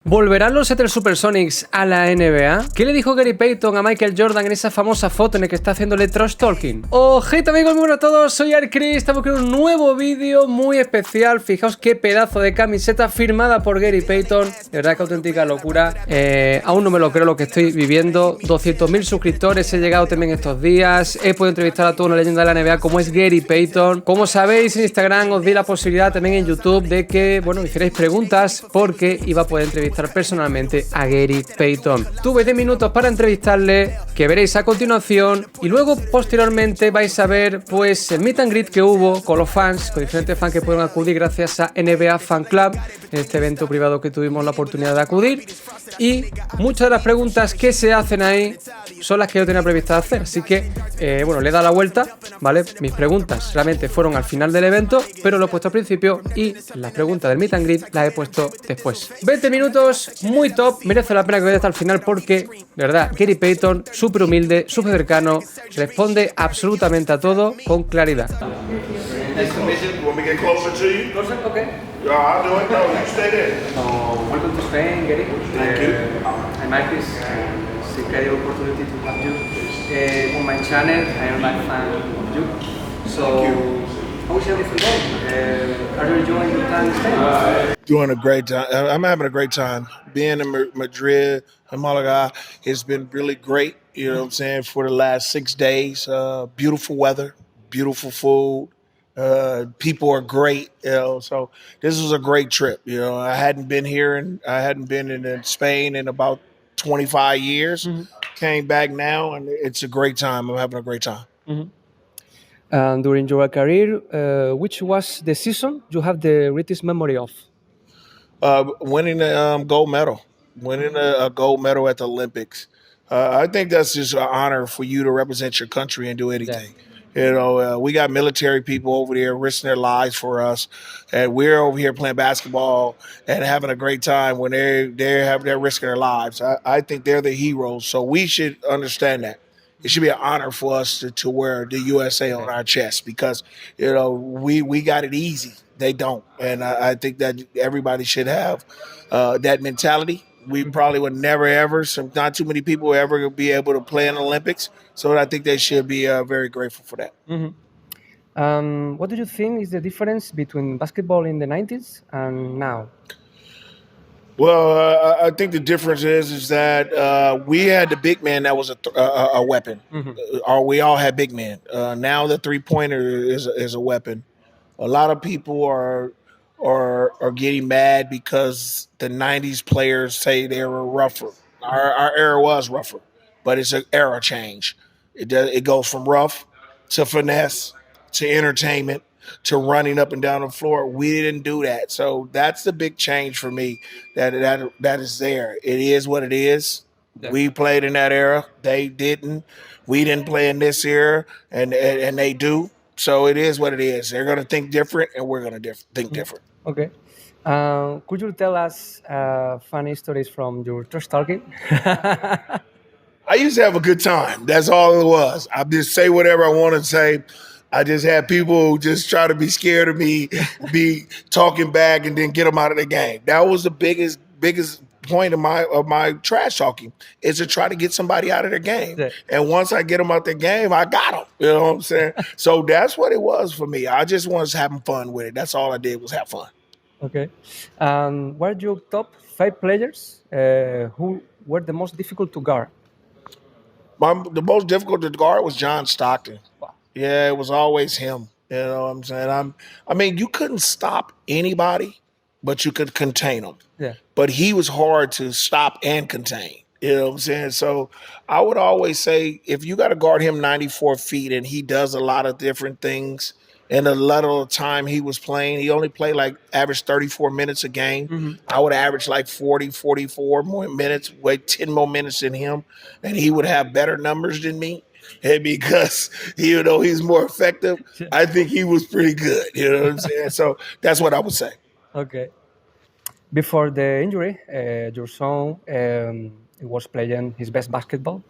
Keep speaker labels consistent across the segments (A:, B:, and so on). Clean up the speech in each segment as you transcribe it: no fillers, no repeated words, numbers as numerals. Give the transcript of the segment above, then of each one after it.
A: ¿Volverán los Seattle SUPERSONICS a la NBA? ¿Qué le dijo Gary Payton a Michael Jordan en esa famosa foto en la que está haciéndole trash talking? Ojito amigos, muy buenas a todos, soy Aircriss, estamos con un nuevo vídeo muy especial. Fijaos qué pedazo de camiseta firmada por Gary Payton, de verdad que auténtica locura. Aún no me lo creo lo que estoy viviendo. 200.000 suscriptores he llegado también estos días. He podido entrevistar a toda una leyenda de la NBA como es Gary Payton. Como sabéis, en Instagram os di la posibilidad también en YouTube de que, bueno, hicierais preguntas porque iba a poder entrevistar personalmente a Gary Payton. Tuve 10 minutos para entrevistarle, que veréis a continuación, y luego posteriormente vais a ver pues el meet and greet que hubo con los fans, con diferentes fans que pueden acudir gracias a NBA Fan Club, en este evento privado que tuvimos la oportunidad de acudir, y muchas de las preguntas que se hacen ahí son las que yo tenía previsto hacer, así que bueno, le he dado la vuelta, ¿vale? Mis preguntas realmente fueron al final del evento, pero lo he puesto al principio y las preguntas del meet and greet las he puesto después. 20 minutos muy top, merece la pena que veáis hasta el final porque, de verdad, Gary Payton, súper humilde, súper cercano, responde absolutamente a todo con claridad. Welcome to Spain, Gary. I'm Aircriss. It's a great opportunity to have you on my channel. I am a fan of you. So, how is everything going? Are you enjoying your time in Spain?
B: Doing a great time. I'm having a great time. Being in Madrid and Malaga has been really great, you know what I'm saying, for the last 6 days. Beautiful weather, beautiful food. People are great, you know, so this was a great trip. You know, I hadn't been in Spain in about 25 years. Mm-hmm. Came back now, and it's a great time. I'm having a great time.
A: Mm-hmm. And during your career, which was the season you have the greatest memory of?
B: Winning a gold medal. Winning a gold medal at the Olympics. I think that's just an honor for you to represent your country and do anything. Yeah. You know, we got military people over there risking their lives for us, and we're over here playing basketball and having a great time when they're risking their lives. I think they're the heroes, so we should understand that. It should be an honor for us to wear the USA on our chest because, you know, we got it easy. They don't, and I think that everybody should have that mentality. We probably would never, ever, not too many people will ever be able to play in the Olympics. So I think they should be very grateful for that.
A: Mm-hmm. What do you think is the difference between basketball in the 90s and now?
B: Well, I think the difference is that we had the big man that was a weapon. Mm-hmm. We all had big men. Now the three-pointer is a weapon. A lot of people are getting mad because the 90s players say they were rougher. Our era was rougher, but it's an era change. It goes from rough to finesse to entertainment to running up and down the floor. We didn't do that. So that's the big change for me that is there. It is what it is. Yeah. We played in that era. They didn't. We didn't play in this era, and they do. So it is what it is. They're going to think different, and we're going to think different.
A: Okay. Could you tell us funny stories from your trash talking?
B: I used to have a good time. That's all it was. I just say whatever I want to say. I just had people just try to be scared of me, be talking back, and then get them out of the game. That was the biggest point of my trash talking, is to try to get somebody out of their game. Yeah. And once I get them out their game, I got them. You know what I'm saying? So that's what it was for me. I just was having fun with it. That's all I did was have fun.
A: Okay. What are your top 5 players who were the most difficult to guard?
B: The most difficult to guard was John Stockton. Wow. Yeah, it was always him. You know what I'm saying? I mean, you couldn't stop anybody, but you could contain them. Yeah. But he was hard to stop and contain. You know what I'm saying? So I would always say, if you got to guard him 94 feet and he does a lot of different things, and a lot of the time he was playing, he only played average 34 minutes a game. Mm-hmm. I would average 40, 44 more minutes, wait 10 more minutes than him. And he would have better numbers than me. And because, you know, he's more effective, I think he was pretty good. You know what I'm saying? So that's what I would say.
A: Okay. Before the injury, your son was playing his best basketball.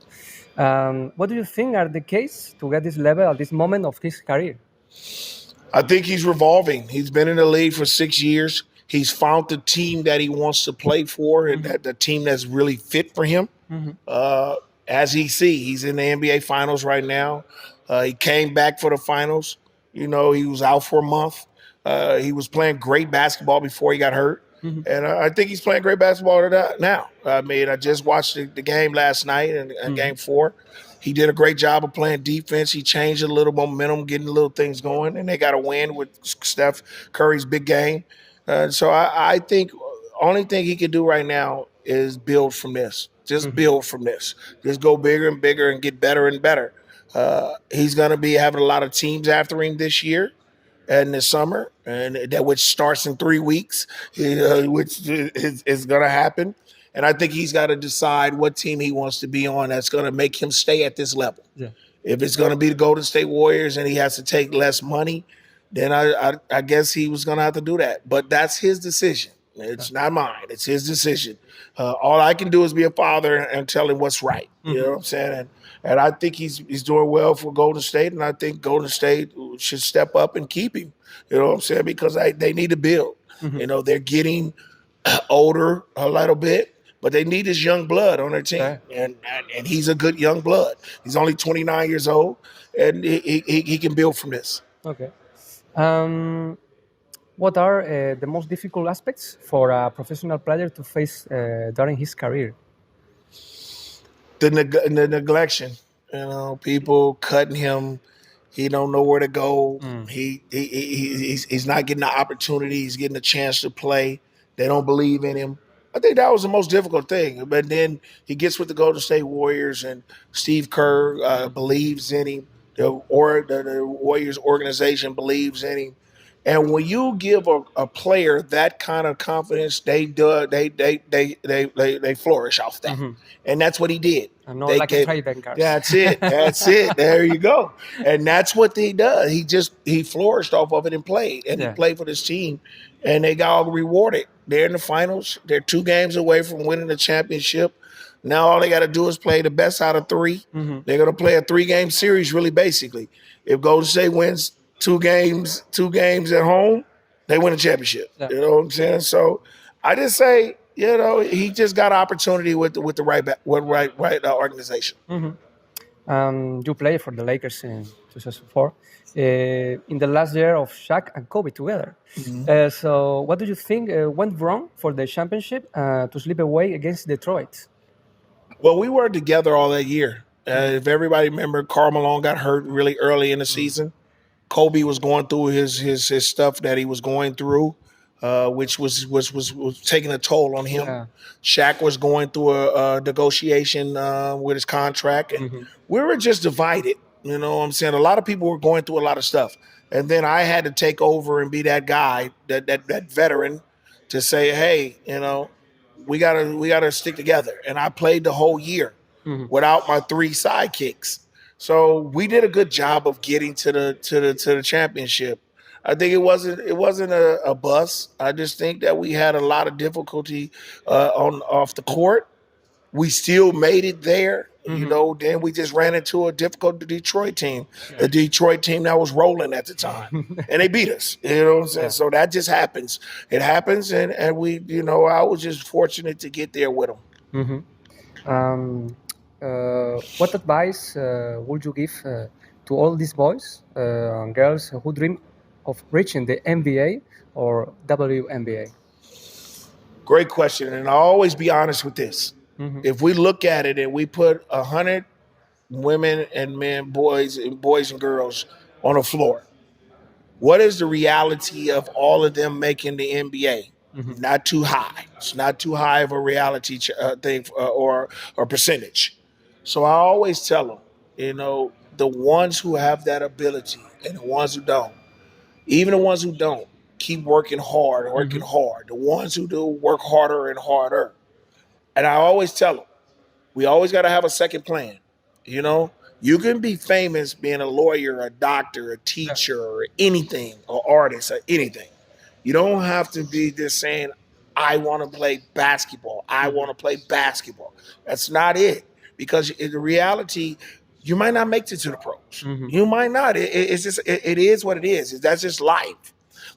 A: What do you think are the case to get this level at this moment of his career?
B: I think he's revolving. He's been in the league for 6 years. He's found the team that he wants to play for, and that the team that's really fit for him. As he's in the NBA Finals right now. He came back for the finals. He was out for a month. He was playing great basketball before he got hurt. And I think he's playing great basketball now. I mean, I just watched the game last night in game 4. He did a great job of playing defense. He changed a little momentum, getting the little things going, and they got a win with Steph Curry's big game. So I think only thing he can do right now is build from this. Just build from this. Just go bigger and bigger and get better and better. He's going to be having a lot of teams after him this year and this summer, and which starts in 3 weeks, which is going to happen. And I think he's got to decide what team he wants to be on that's going to make him stay at this level. Yeah. If it's going to be the Golden State Warriors and he has to take less money, then I guess he was going to have to do that. But that's his decision. It's not mine. It's his decision. All I can do is be a father and tell him what's right. You know what I'm saying? And I think he's doing well for Golden State, and I think Golden State should step up and keep him. You know what I'm saying? Because they need to build. They're getting older a little bit, but they need his young blood on their team. Okay. And he's a good young blood. He's only 29 years old, and he can build from this.
A: Okay. What are the most difficult aspects for a professional player to face during his career?
B: The neglection. People cutting him. He don't know where to go. He's not getting the opportunity. He's getting a chance to play. They don't believe in him. I think that was the most difficult thing. But then he gets with the Golden State Warriors, and Steve Kerr believes in him. The Warriors organization believes in him. And when you give a player that kind of confidence, they flourish off that. And that's what he did.
A: Like a trade card.
B: That's it. That's it. There you go. And that's what he does. He flourished off of it and played. And he played for this team. And they got all rewarded. They're in the finals. They're 2 games away from winning the championship. Now all they got to do is play the best out of 3. They're going to play a 3-game series, really, basically. If Golden State wins 2 games at home, they win a championship. Yeah. You know what I'm saying? So I just say, he just got an opportunity with the right organization.
A: You played for the Lakers in 2004, in the last year of Shaq and Kobe together. So what do you think went wrong for the championship to slip away against Detroit?
B: Well, we were together all that year. If everybody remember, Karl Malone got hurt really early in the season. Kobe was going through his stuff that he was going through, which was taking a toll on him. Yeah. Shaq was going through a negotiation with his contract, and we were just divided. You know what I'm saying? A lot of people were going through a lot of stuff, and then I had to take over and be that guy, that veteran, to say, hey, we gotta stick together. And I played the whole year without my 3 sidekicks. So we did a good job of getting to the championship. I think it wasn't a bust. I just think that we had a lot of difficulty off the court. We still made it there, Then we just ran into a difficult Detroit team, a Detroit team that was rolling at the time, and they beat us. You know what I'm saying? Yeah. So that just happens. It happens, and we, I was just fortunate to get there with them.
A: What advice would you give to all these boys and girls who dream of reaching the NBA or WNBA?
B: Great question, and I'll always be honest with this. If we look at it and we put 100 women and men, boys and girls on the floor, what is the reality of all of them making the NBA? Not too high. It's not too high of a reality thing or percentage. So I always tell them, the ones who have that ability and the ones who don't, even the ones who don't, keep working hard. The ones who do work harder and harder. And I always tell them, we always got to have a second plan. You can be famous being a lawyer, a doctor, a teacher, or anything, or artist, or anything. You don't have to be just saying, I want to play basketball. I want to play basketball. That's not it. Because in reality, you might not make it to the pros. You might not. It is what it is. That's just life.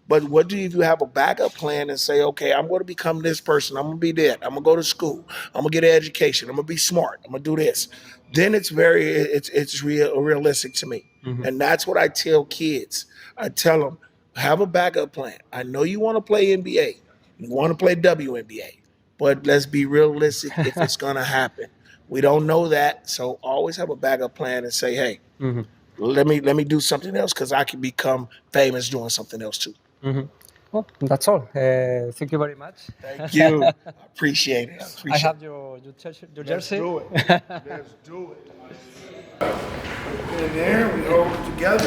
B: But what do if you have a backup plan and say, okay, I'm going to become this person. I'm going to be that. I'm going to go to school. I'm going to get an education. I'm going to be smart. I'm going to do this. Then it's realistic to me. And that's what I tell kids. I tell them, have a backup plan. I know you want to play NBA. You want to play WNBA. But let's be realistic if it's going to happen. We don't know that. So always have a backup plan and say, hey, let me do something else because I can become famous doing something else too.
A: Well, that's all. Thank you very much.
B: Thank you. I appreciate it.
A: I have your jersey.
B: Let's do it. Let's do it. In there, we hold it together.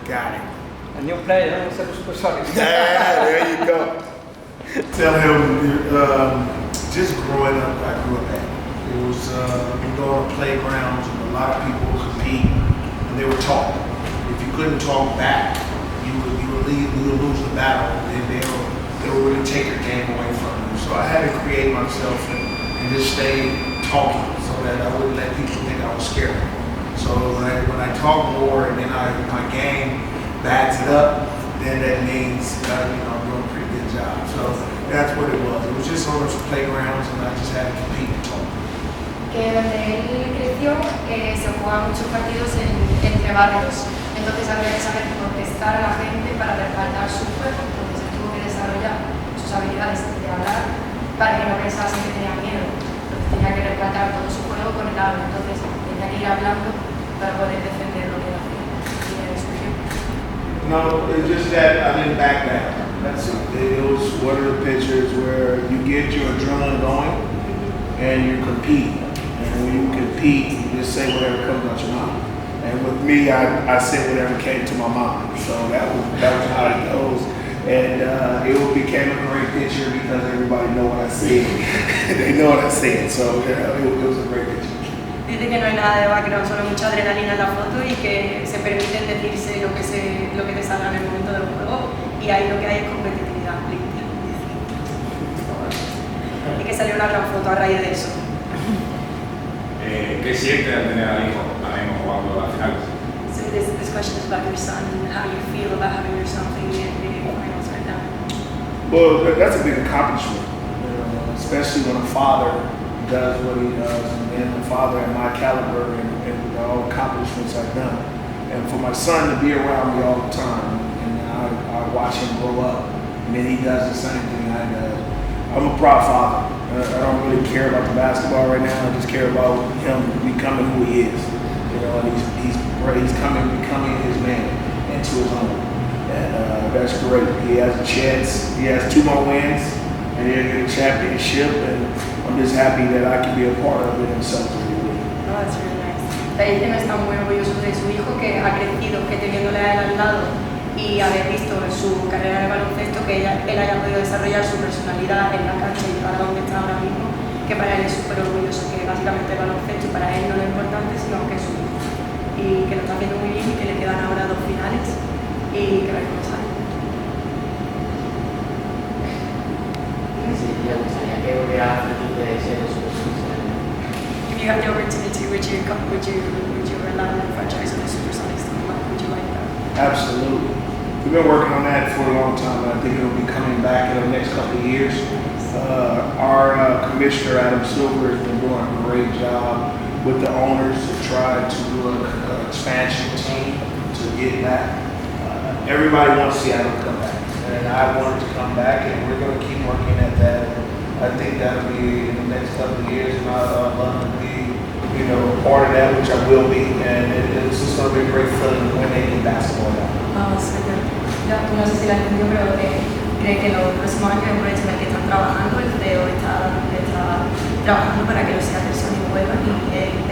B: Got it.
A: A new player, SUPERSONICS.
B: Yeah, there you go. Tell him, just growing up, I grew up at. It was, you go on playgrounds and a lot of people would compete and they were taught. If you couldn't talk back, you would lose the battle and they'll really take your game away from you. So I had to create myself and just stay talking so that I wouldn't let people think I was scared. So when I talk more and then my game backs it up, then that means I'm doing a pretty good job. So that's what it was. It was just on those playgrounds and I just had to compete and talk.
C: Que donde él creció se jugaban muchos partidos entre barrios, entonces había que saber contestar a la gente para respaldar su juego, entonces él tuvo que desarrollar sus habilidades de hablar para que no pensasen que tenía miedo, entonces tenía que respaldar todo su juego con el habla, entonces tenía que ir hablando para poder defender lo que hacía y era su ejemplo.
B: No, it's just that I didn't back down. That's it. It was one of the pictures where you get your adrenaline going and you're competing. And when you compete, you just say whatever comes out your mouth. And with me, I said whatever came to my mind. So that was how it goes. And it became a great picture because everybody know what I said. They know what I said. So it was a great picture.
C: Dice que no hay nada de background, solo mucha adrenalina en la foto y que se permiten decirse lo que te salga en el momento del juego y ahí lo que hay es competitividad. Y que salió una gran foto a raíz de eso.
D: ¿Qué sientes al tener al hijo ahora mismo jugando las finales?
C: So this question is about your son and how you feel about having your son playing the NBA finals right now.
B: Well, that's a big accomplishment, especially when a father does what he does, and a father at my caliber and all the accomplishments I've done. And for my son to be around me all the time, and I watch him grow up, and then he does the same thing I do. I'm a proud father. I don't really care about the basketball right now. I just care about him becoming who he is. And he's becoming his man into his own. And that's great. He has a chance. He has 2 more wins, and he'll get a championship. And I'm just happy that I can be a part of it and celebrate with him.
C: Oh, that's really nice. Ella está muy orgulloso de su hijo que ha crecido, que teniéndole a él al lado y haber visto en su carrera de baloncesto que él haya podido desarrollar su personalidad en la cancha y para donde está ahora mismo, que para él es súper orgulloso, que básicamente el baloncesto para él no es lo importante, sino que es su hijo. Y que lo está haciendo muy bien y que le quedan ahora 2 finales y que va a comenzar.
E: Sí, me gustaría que hubiera un tipo de ser
C: If you had the opportunity, would you allow the franchise of the SUPERSONICS to come up? Would you like that?
B: Absolutely. We've been working on that for a long time, and I think it'll be coming back in the next couple of years. Our commissioner, Adam Silver, has been doing a great job with the owners to try to do an expansion team to get back. Everybody wants Seattle to come back, and I want it to come back, and we're going to keep working at that. I think that'll be in the next couple of years, and I'd love to be, part of that, which I will be, and it's just going to be a great feeling when they get basketball now.
C: No sé si la entendió, pero cree que los próximos años es un hecho en el que están trabajando, el CEO está trabajando para que los SUPERSONICS vuelvan y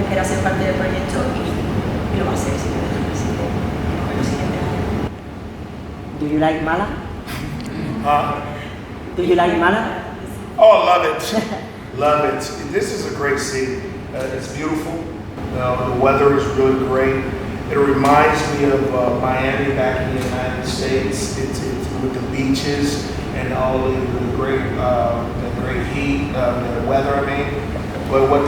C: espera ser parte del proyecto y lo va a hacer si quiere el presidente en los siguientes años.
E: Do you like Mala? Do you like Mala?
B: Oh, love it. Love it. This is a great city. It's beautiful. The weather is really great. It reminds me of Miami back in the United States. It's with the beaches and all the great heat, the weather. I mean, but what's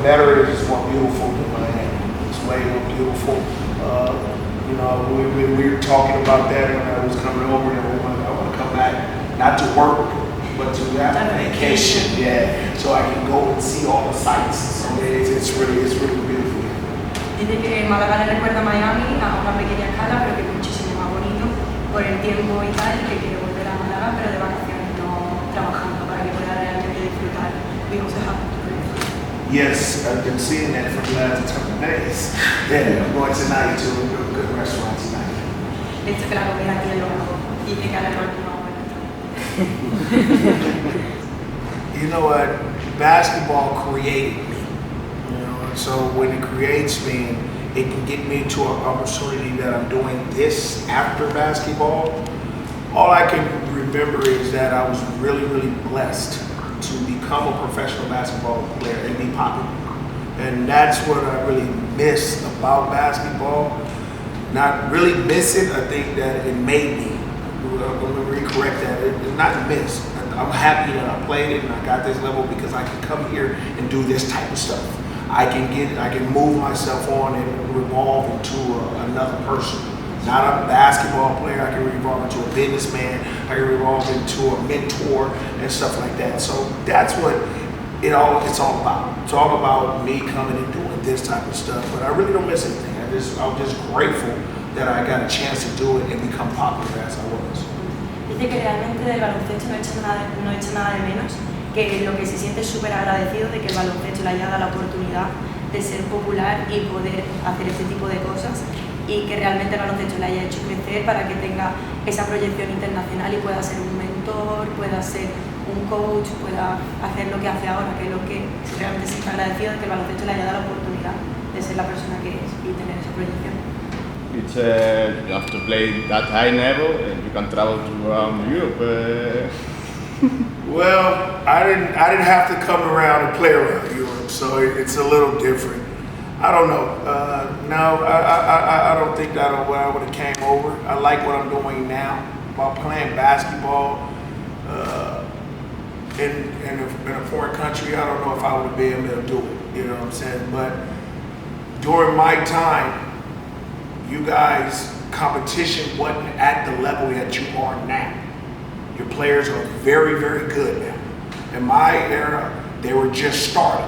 B: better is it's more beautiful than Miami. It's way more beautiful. know, we were talking about that when I was coming over, and I want to come back, not to work, but to have a vacation, yeah, so I can go and see all the sights. So it's really beautiful.
C: Dice que Málaga le recuerda a Miami a una pequeña escala, pero que es muchísimo más bonito por el tiempo y tal, y que quiere volver a Málaga, pero de vacaciones, no trabajando, para que pueda realmente disfrutar. We also have to do it.
B: Yes, I've been seeing that for the last couple of days. Yeah, I'm going tonight to a good restaurant tonight.
C: Dice que la comida aquí es lo mejor, y que cada noche no bueno.
B: You know what? Basketball created me. You know, and so when it creates me, it can get me to an opportunity that I'm doing this after basketball. All I can remember is that I was really blessed to become a professional basketball player and be popular. And that's what I really miss about basketball. Not really miss it, I think that it made me. I'm going to recorrect that. It's not miss. I'm happy that I played it and I got this level because I can come here and do this type of stuff. I can move myself on and revolve into another person. Not a basketball player, I can revolve into a businessman, I can revolve into a mentor and stuff like that. So that's what it's all about. It's all about me coming and doing this type of stuff, but I really don't miss anything. I'm just grateful that I got a chance to do it and become popular as I was.
C: Dice que realmente del baloncesto no echa nada de menos, que lo que se siente súper agradecido de que el baloncesto le haya dado la oportunidad de ser popular y poder hacer este tipo de cosas, y que realmente el baloncesto le haya hecho crecer para que tenga esa proyección internacional y pueda ser un mentor, pueda ser un coach, pueda hacer lo que hace ahora, que es lo que realmente se está agradecido de que el baloncesto le haya dado la oportunidad de ser la persona que es y tener esa proyección.
F: It's you have to play that high level and you can travel to around Europe.
B: Well, I didn't have to come around and play around Europe, so it's a little different. I don't know. No, I don't think that I would have came over. I like what I'm doing now. While playing basketball in a foreign country, I don't know if I would have been able to do it. You know what I'm saying? But during my time, you guys, competition wasn't at the level that you are now. Your players are very good now. In my era, they were just starting.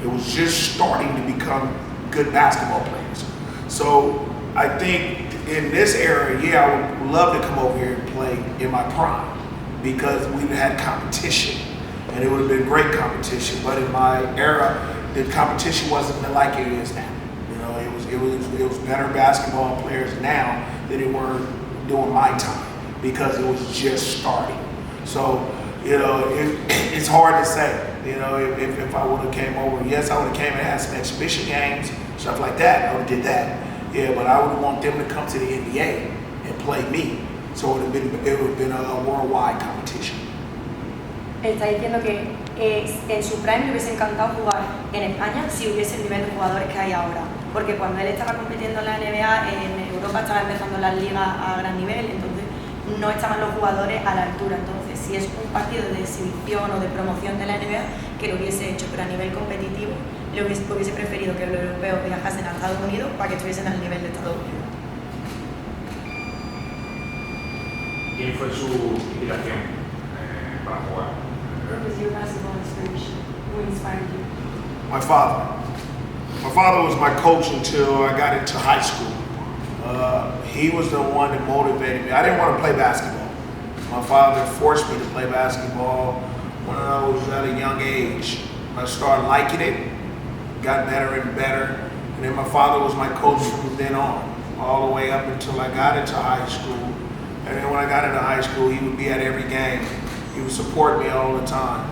B: It was just starting to become good basketball players. So I think in this era, yeah, I would love to come over here and play in my prime because we had competition and it would have been great competition. But in my era, the competition wasn't like it is now. You know, it was better basketball players now than it were during my time because it was just starting. So, you know, it's hard to say. You know, if I would have came over, yes, I would have came and had some exhibition games, stuff like that. I would have did that. Yeah, but I would want them to come to the NBA and play me. So it would have been a worldwide competition.
C: Está diciendo que en su prime le hubiese encantado jugar en España si hubiese el nivel de jugadores que hay ahora. Porque cuando él estaba compitiendo en la NBA, en Europa estaba empezando las ligas a gran nivel, entonces no estaban los jugadores a la altura. Entonces, si es un partido de exhibición o de promoción de la NBA, que lo hubiese hecho, pero a nivel competitivo, le hubiese preferido que los europeos viajasen a Estados Unidos para que estuviesen al nivel de Estados Unidos.
D: ¿Quién fue su inspiración para jugar?
C: What was your basketball inspiration? Who inspired you?
B: My father. My father was my coach until I got into high school. He was the one that motivated me. I didn't want to play basketball. My father forced me to play basketball when I was at a young age. I started liking it, got better and better, and then my father was my coach from then on, all the way up until I got into high school. And then when I got into high school, he would be at every game. He would support me all the time.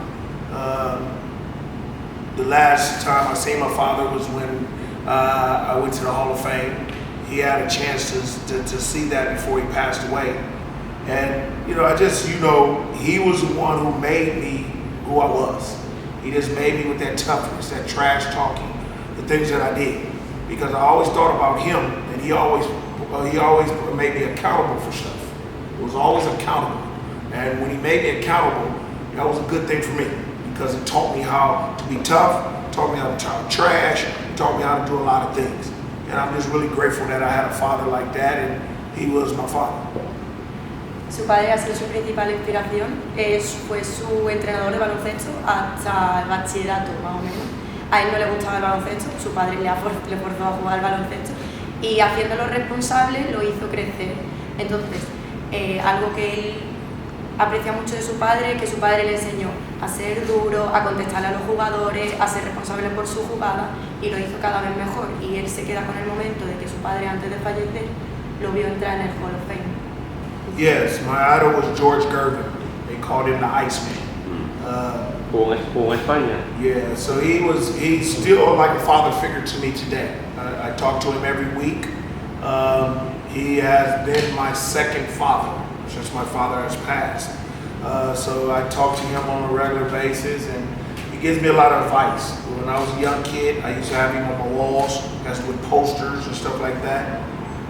B: The last time I seen my father was when I went to the Hall of Fame. He had a chance to see that before he passed away. And, you know, he was the one who made me who I was. He just made me with that toughness, that trash talking, the things that I did. Because I always thought about him, and he always made me accountable for stuff. It was always accountable. And when he made me accountable, that was a good thing for me because it taught me how to be tough, taught me how to talk trash, taught me how to do a lot of things. and I'm just really grateful that I had a father like that, and he was my father.
C: Su padre ha sido su principal inspiración, fue su entrenador de baloncesto hasta el bachillerato, más o menos. A él no le gustaba el baloncesto, su padre le forzó a jugar al baloncesto y haciéndolo responsable lo hizo crecer. Entonces, algo que él aprecia mucho de su padre, que su padre le enseñó a ser duro, a contestarle a los jugadores, a ser responsable por su jugada y lo hizo cada vez mejor. Y él se queda con el momento de que su padre, antes de fallecer, lo vio entrar en el Hall of Fame.
B: Yes, my idol was George Gervin. They called him the Iceman.
G: Jugó en España.
B: Yeah, so he's still like a father figure to me today. I talk to him every week. He has been my second father since my father has passed. So I talk to him on a regular basis, and he gives me a lot of advice. When I was a young kid, I used to have him on my walls, that's with posters and stuff like that.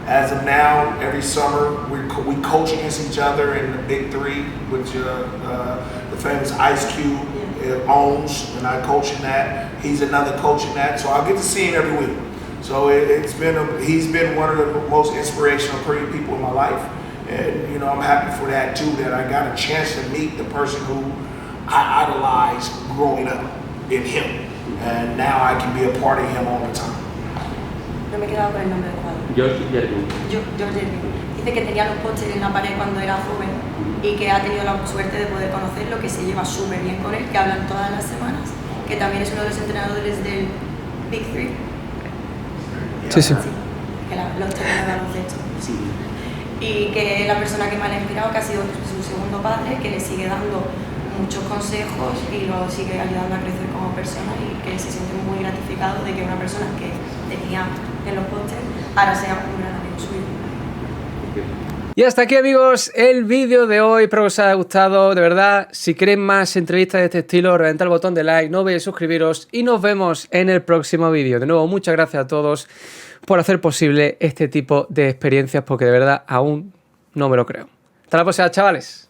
B: As of now, every summer we coach against each other in the Big Three, which the famous Ice Cube owns, and I coach in that. He's another coach in that, so I get to see him every week. So he's been one of the most inspirational people in my life, and you know I'm happy for that too. That I got a chance to meet the person who I idolized growing up in him, and now I can be a part of him all the time.
C: No me he quedado con el nombre del jugador.
G: George Gervin.
C: George Gervin. Dice que tenía los pósteres en la pared cuando era joven y que ha tenido la suerte de poder conocerlo, que se lleva súper bien con él, que hablan todas las semanas, que también es uno de los entrenadores del Big Three.
A: Sí, sí.
C: Que los tiene de baloncesto. Y que es la persona que más le ha inspirado, que ha sido su segundo padre, que le sigue dando muchos consejos y lo sigue ayudando a crecer como persona y que se siente muy gratificado de que una persona que tenía en los pósters ahora sea un gran amigo suyo.
A: Y hasta aquí, amigos, el vídeo de hoy. Espero que os haya gustado. De verdad, si queréis más entrevistas de este estilo, reventad el botón de like, no olvidéis suscribiros y nos vemos en el próximo vídeo. De nuevo, muchas gracias a todos por hacer posible este tipo de experiencias, porque de verdad aún no me lo creo. Hasta la próxima, chavales.